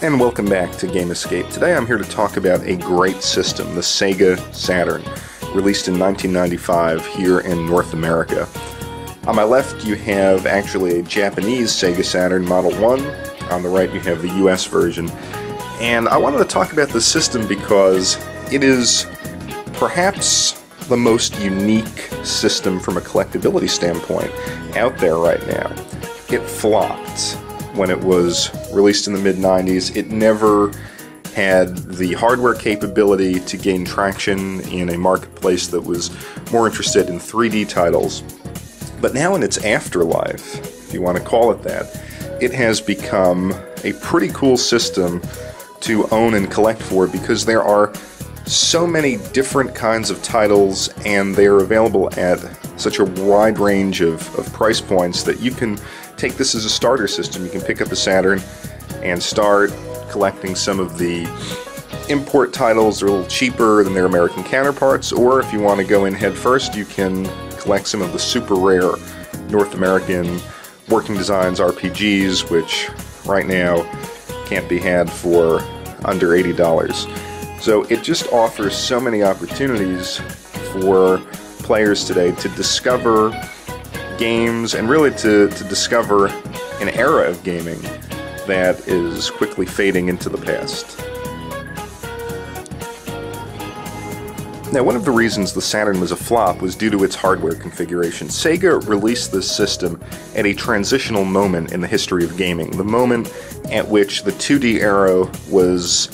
And welcome back to Game Escape. Today I'm here to talk about a great system, the Sega Saturn, released in 1995 here in North America. On my left you have actually a Japanese Sega Saturn Model 1. On the right you have the US version. And I wanted to talk about this system because it is perhaps the most unique system from a collectability standpoint out there right now. It flopped when it was released in the mid-90s. It never had the hardware capability to gain traction in a marketplace that was more interested in 3D titles. But now in its afterlife, if you want to call it that, it has become a pretty cool system to own and collect for because there are so many different kinds of titles and they are available at such a wide range of price points that you can take this as a starter system. You can pick up a Saturn and start collecting some of the import titles. They're a little cheaper than their American counterparts, or if you want to go in head first, you can collect some of the super rare North American working designs RPGs, which right now can't be had for under $80. So it just offers so many opportunities for players today to discover games and really to discover an era of gaming that is quickly fading into the past. Now, one of the reasons the Saturn was a flop was due to its hardware configuration. Sega released this system at a transitional moment in the history of gaming, the moment at which the 2D era was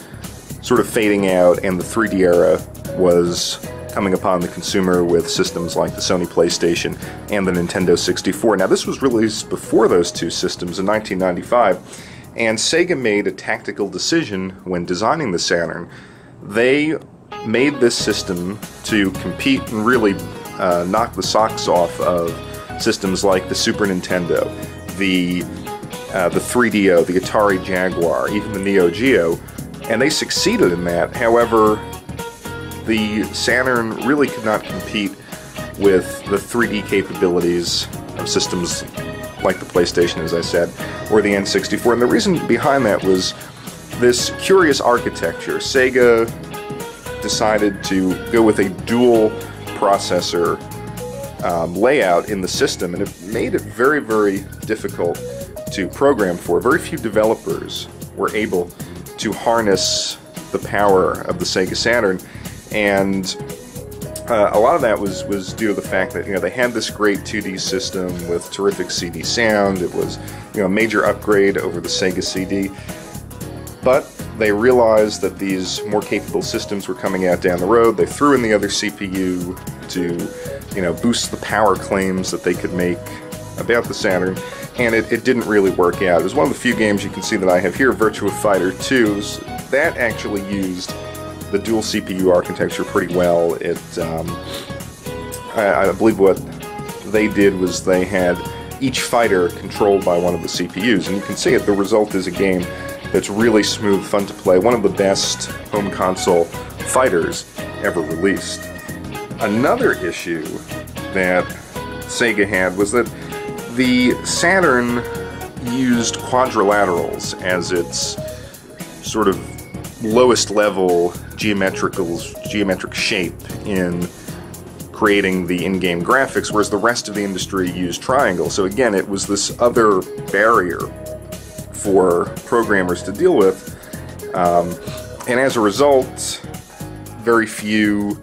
sort of fading out and the 3D era was coming upon the consumer with systems like the Sony PlayStation and the Nintendo 64. Now, this was released before those two systems in 1995, and Sega made a tactical decision when designing the Saturn. They made this system to compete and really knock the socks off of systems like the Super Nintendo, the 3DO, the Atari Jaguar, even the Neo Geo, and they succeeded in that. However, the Saturn really could not compete with the 3D capabilities of systems like the PlayStation, as I said, or the N64. And the reason behind that was this curious architecture. Sega decided to go with a dual processor layout in the system, and it made it very, very difficult to program for. Very few developers were able to harness the power of the Sega Saturn, and a lot of that was due to the fact that they had this great 2D system with terrific CD sound. It was a major upgrade over the Sega CD, but they realized that these more capable systems were coming out down the road. They threw in the other CPU to boost the power claims that they could make about the Saturn, and it didn't really work out. It was one of the few games you can see that I have here, Virtua Fighter 2, that actually used the dual CPU architecture pretty well. I believe what they did was they had each fighter controlled by one of the CPUs, and you can see it. The result is a game that's really smooth, fun to play, one of the best home console fighters ever released. Another issue that Sega had was that the Saturn used quadrilaterals as its sort of lowest level geometric shape in creating the in-game graphics, whereas the rest of the industry used triangles. So again, it was this other barrier for programmers to deal with, and as a result, very few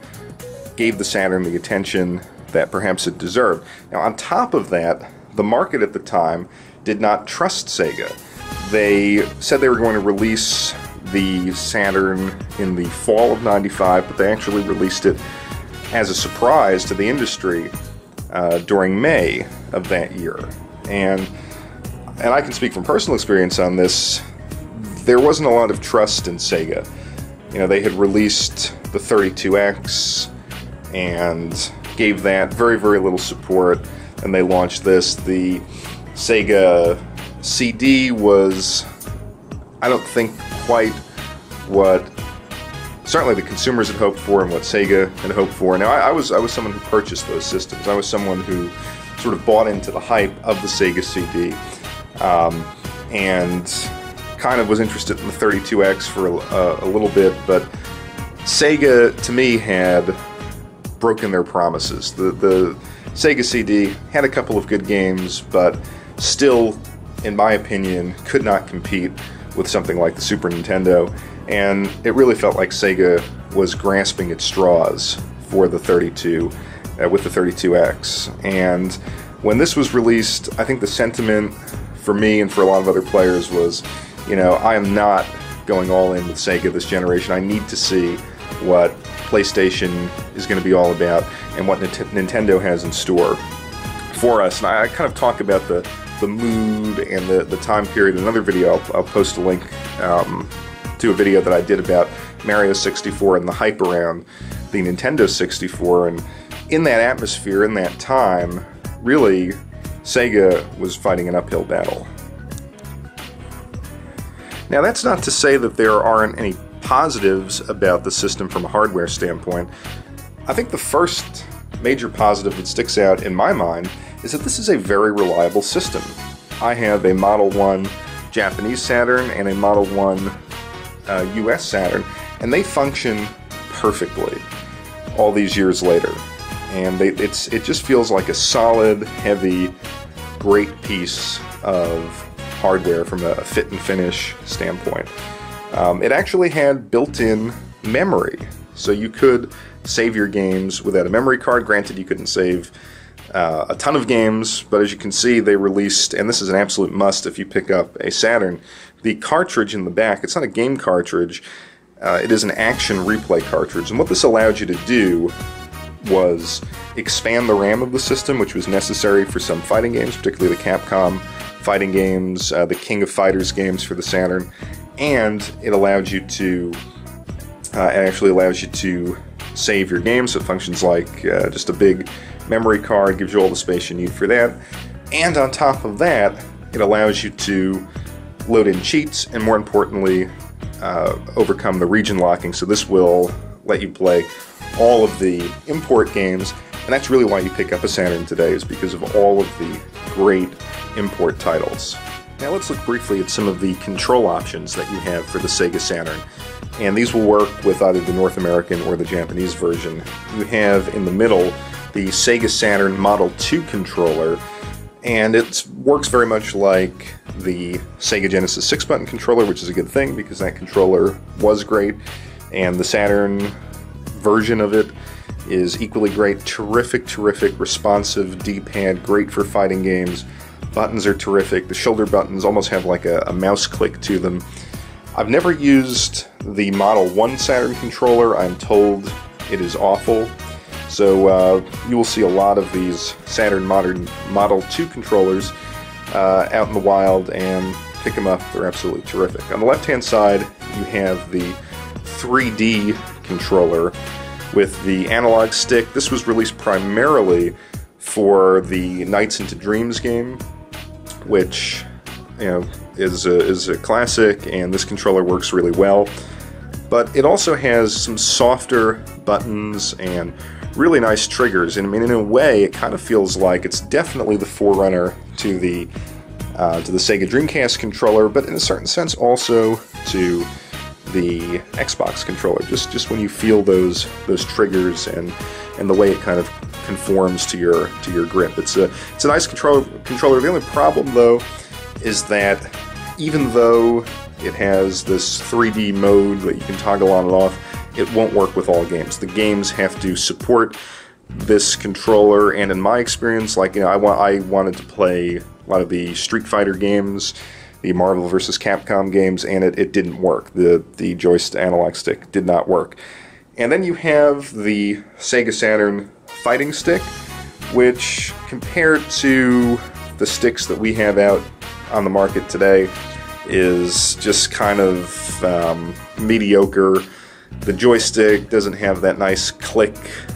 gave the Saturn the attention that perhaps it deserved. Now, on top of that, the market at the time did not trust Sega. They said they were going to release the Saturn in the fall of '95, but they actually released it as a surprise to the industry during May of that year. And I can speak from personal experience on this. There wasn't a lot of trust in Sega. They had released the 32X and gave that very, very little support, and they launched this. The Sega CD was, I don't think, quite what certainly the consumers had hoped for and what Sega had hoped for. Now, I was someone who purchased those systems. I was someone who sort of bought into the hype of the Sega CD, and kind of was interested in the 32X for a little bit, but Sega, to me, had broken their promises. The Sega CD had a couple of good games, but still, in my opinion, could not compete with something like the Super Nintendo, and it really felt like Sega was grasping at straws for the 32, with the 32X. And when this was released, I think the sentiment for me and for a lot of other players was, you know, I am not going all in with Sega this generation. I need to see what PlayStation is going to be all about and what Nintendo has in store for us. And I kind of talk about the mood and the time period in another video. I'll post a link to a video that I did about Mario 64 and the hype around the Nintendo 64. And in that atmosphere, in that time, really, Sega was fighting an uphill battle. Now, that's not to say that there aren't any positives about the system from a hardware standpoint. I think the first major positive that sticks out in my mind is that this is a very reliable system. I have a Model 1 Japanese Saturn and a Model 1 US Saturn, and they function perfectly all these years later. And it just feels like a solid, heavy, great piece of hardware from a fit and finish standpoint. It actually had built-in memory, so you could save your games without a memory card. Granted, you couldn't save a ton of games, but as you can see, they released, and this is an absolute must if you pick up a Saturn, the cartridge in the back. It's not a game cartridge, it is an action replay cartridge, and what this allowed you to do was expand the RAM of the system, which was necessary for some fighting games, particularly the Capcom fighting games, the King of Fighters games for the Saturn, and it allowed you to, it actually allows you to save your games, so it functions like just a big memory card, gives you all the space you need for that, and on top of that, it allows you to load in cheats, and more importantly, overcome the region locking, so this will let you play all of the import games, and that's really why you pick up a Saturn today, is because of all of the great import titles. Now let's look briefly at some of the control options that you have for the Sega Saturn, and these will work with either the North American or the Japanese version. You have in the middle the Sega Saturn Model 2 controller, and it works very much like the Sega Genesis 6-button controller, which is a good thing because that controller was great, and the Saturn version of it is equally great. Terrific, responsive D-pad, great for fighting games. Buttons are terrific. The shoulder buttons almost have like a mouse click to them. I've never used the Model 1 Saturn controller. I'm told it is awful. So you will see a lot of these Saturn Model 2 controllers out in the wild, and pick them up. They're absolutely terrific. On the left-hand side, you have the 3D controller with the analog stick. This was released primarily for the Nights into Dreams game, which, you know, is a classic, and this controller works really well. But it also has some softer buttons and really nice triggers, and I mean, in a way, it kind of feels like it's definitely the forerunner to the Sega Dreamcast controller, but in a certain sense also to the Xbox controller. Just when you feel those triggers and the way it kind of conforms to your grip, it's a nice controller. The only problem though is that even though it has this 3D mode that you can toggle on and off, it won't work with all games. The games have to support this controller, and in my experience, like, you know, I wanted to play a lot of the Street Fighter games, the Marvel vs. Capcom games, and it didn't work. The joystick analog stick did not work. And then you have the Sega Saturn fighting stick, which compared to the sticks that we have out on the market today is just kind of mediocre. The joystick doesn't have that nice click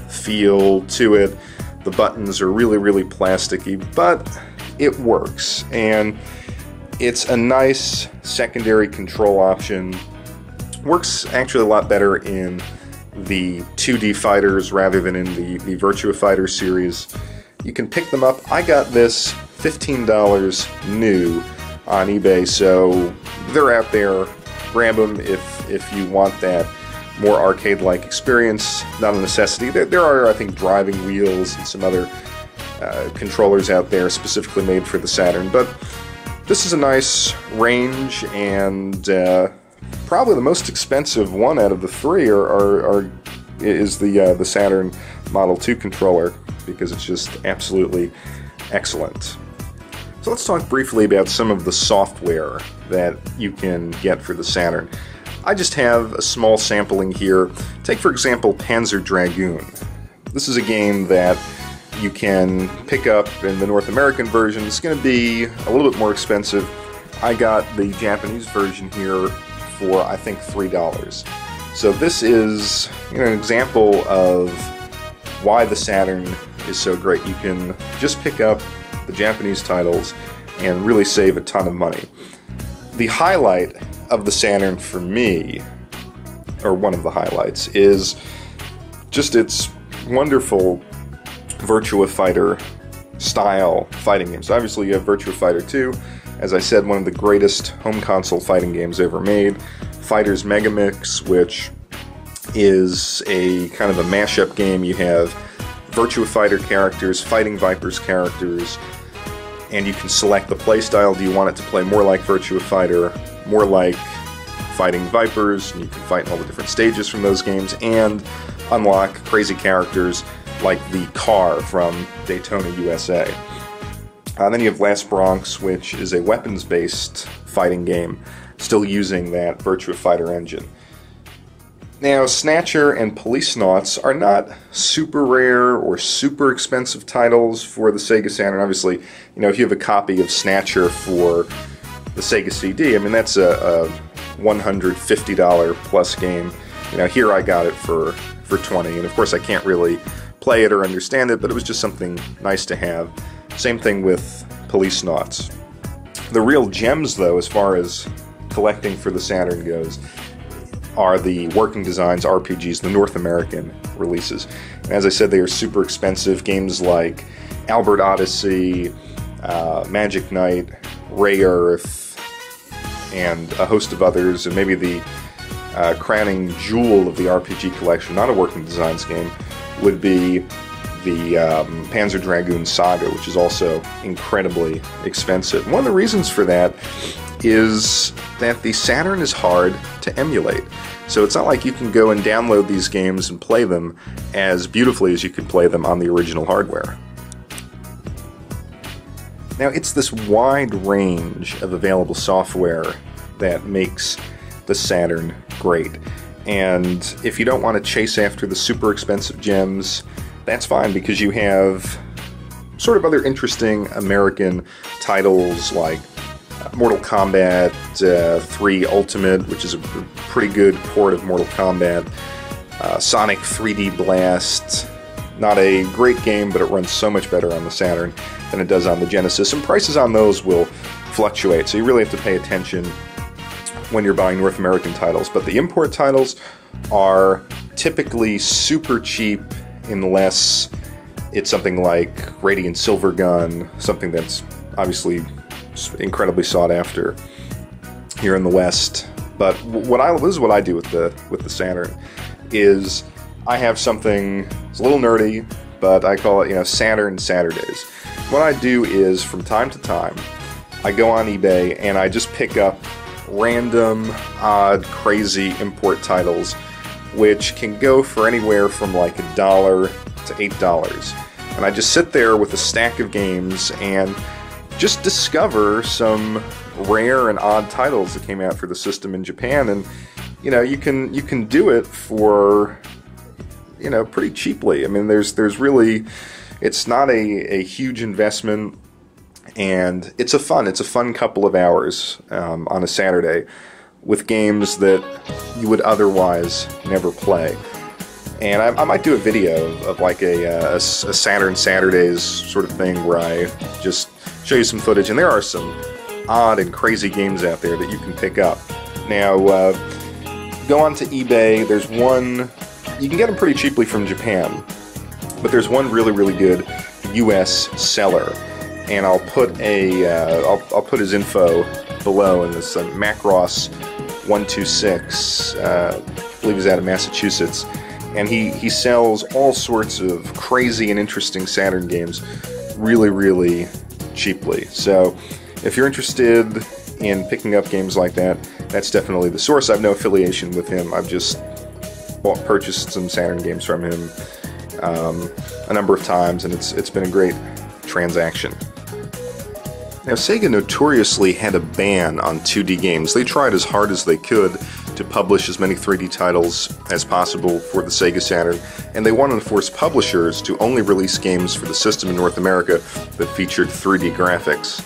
feel to it. The buttons are really plasticky, but it works, and it's a nice secondary control option. Works actually a lot better in the 2D fighters rather than in the Virtua Fighter series. You can pick them up. I got this $15 new on eBay, so they're out there. Grab them if you want that more arcade-like experience, not a necessity. There are, I think, driving wheels and some other controllers out there specifically made for the Saturn, but this is a nice range, and probably the most expensive one out of the three is the Saturn Model 2 controller, because it's just absolutely excellent. So let's talk briefly about some of the software that you can get for the Saturn. I just have a small sampling here. Take, for example, Panzer Dragoon. This is a game that you can pick up in the North American version. It's going to be a little bit more expensive. I got the Japanese version here for, I think, $3. So this is, an example of why the Saturn is so great. You can just pick up the Japanese titles and really save a ton of money. The highlight of the Saturn for me, or one of the highlights, is just its wonderful Virtua Fighter style fighting games. Obviously you have Virtua Fighter 2, as I said, one of the greatest home console fighting games ever made. Fighters Megamix, which is a kind of a mashup game. You have Virtua Fighter characters, Fighting Vipers characters, and you can select the playstyle. Do you want it to play more like Virtua Fighter, more like Fighting Vipers, and you can fight in all the different stages from those games, and unlock crazy characters like the car from Daytona, USA. Then you have Last Bronx, which is a weapons-based fighting game, still using that Virtua Fighter engine. Now, Snatcher and Policenauts are not super rare or super expensive titles for the Sega Saturn. Obviously, if you have a copy of Snatcher for the Sega CD, I mean, that's a $150 plus game. Here I got it for $20, and of course I can't really play it or understand it, but it was just something nice to have. Same thing with Policenauts. The real gems, though, as far as collecting for the Saturn goes, are the Working Designs RPGs, the North American releases. And as I said, they are super expensive. Games like Albert Odyssey, Magic Knight, Ray Earth, and a host of others, and maybe the crowning jewel of the RPG collection, not a Working Designs game, would be the Panzer Dragoon Saga, which is also incredibly expensive. One of the reasons for that is that the Saturn is hard to emulate. So it's not like you can go and download these games and play them as beautifully as you could play them on the original hardware. Now, it's this wide range of available software that makes the Saturn great. And if you don't want to chase after the super expensive gems, that's fine, because you have sort of other interesting American titles like Mortal Kombat 3 Ultimate, which is a pretty good port of Mortal Kombat. Sonic 3D Blast, not a great game, but it runs so much better on the Saturn than it does on the Genesis, and prices on those will fluctuate, so you really have to pay attention when you're buying North American titles. But the import titles are typically super cheap unless it's something like Radiant Silvergun, something that's obviously incredibly sought after here in the West. But this is what I do with the Saturn, is I have something, it's a little nerdy, but I call it, Saturn Saturdays. What I do is, from time to time, I go on eBay and I just pick up random, odd, crazy import titles, which can go for anywhere from like $1 to $8. And I just sit there with a stack of games and just discover some rare and odd titles that came out for the system in Japan. And you can do it for pretty cheaply. I mean, there's really, it's not a huge investment, and it's a fun couple of hours on a Saturday with games that you would otherwise never play. And I might do a video of like a Saturn Saturdays sort of thing where I just show you some footage, and there are some odd and crazy games out there that you can pick up. Now, go on to eBay. There's one, you can get them pretty cheaply from Japan, but there's one really, really good US seller, and I'll put I'll put his info below. And it's Macross126, I believe he's out of Massachusetts, and he sells all sorts of crazy and interesting Saturn games really, really cheaply. So if you're interested in picking up games like that, that's definitely the source. I have no affiliation with him. I've just purchased some Saturn games from him a number of times, and it's been a great transaction. Now, Sega notoriously had a ban on 2D games. They tried as hard as they could to publish as many 3D titles as possible for the Sega Saturn, and they wanted to force publishers to only release games for the system in North America that featured 3D graphics.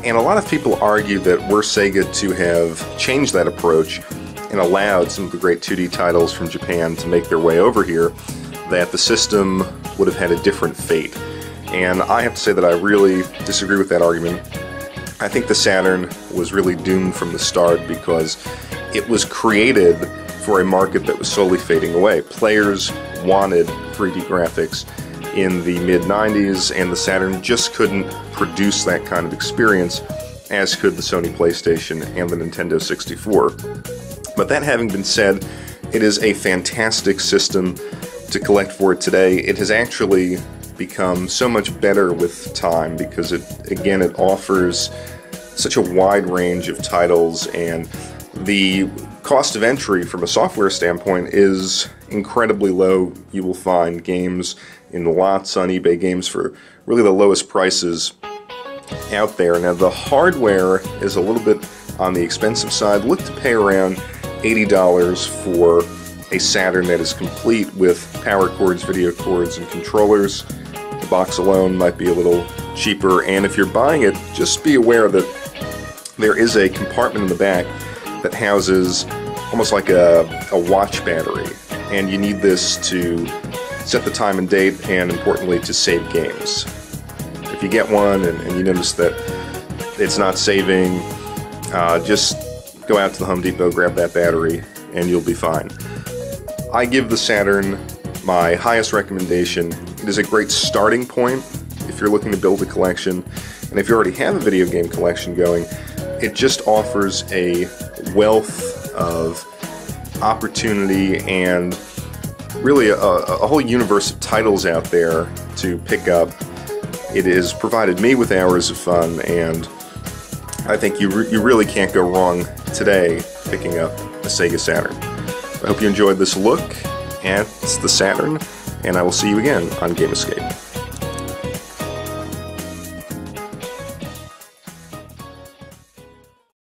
And a lot of people argue that were Sega to have changed that approach and allowed some of the great 2D titles from Japan to make their way over here, that the system would have had a different fate. And I have to say that I really disagree with that argument. I think the Saturn was really doomed from the start because it was created for a market that was slowly fading away. Players wanted 3D graphics in the mid-90s, and the Saturn just couldn't produce that kind of experience as could the Sony PlayStation and the Nintendo 64. But that having been said, it is a fantastic system to collect for today. It has actually become so much better with time because it offers such a wide range of titles, and the cost of entry from a software standpoint is incredibly low. You will find games in the lots on eBay Games for really the lowest prices out there. Now, the hardware is a little bit on the expensive side. Look to pay around $80 for a Saturn that is complete with power cords, video cords, and controllers. The box alone might be a little cheaper, and if you're buying it, just be aware that there is a compartment in the back that houses almost like a watch battery, and you need this to set the time and date, and importantly, to save games. If you get one and you notice that it's not saving, just go out to the Home Depot, grab that battery, and you'll be fine. I give the Saturn my highest recommendation. It is a great starting point if you're looking to build a collection, and if you already have a video game collection going, it just offers a wealth of opportunity and really a whole universe of titles out there to pick up. It has provided me with hours of fun, and I think you really can't go wrong today picking up a Sega Saturn. I hope you enjoyed this look at the Saturn, and I will see you again on Game Escape.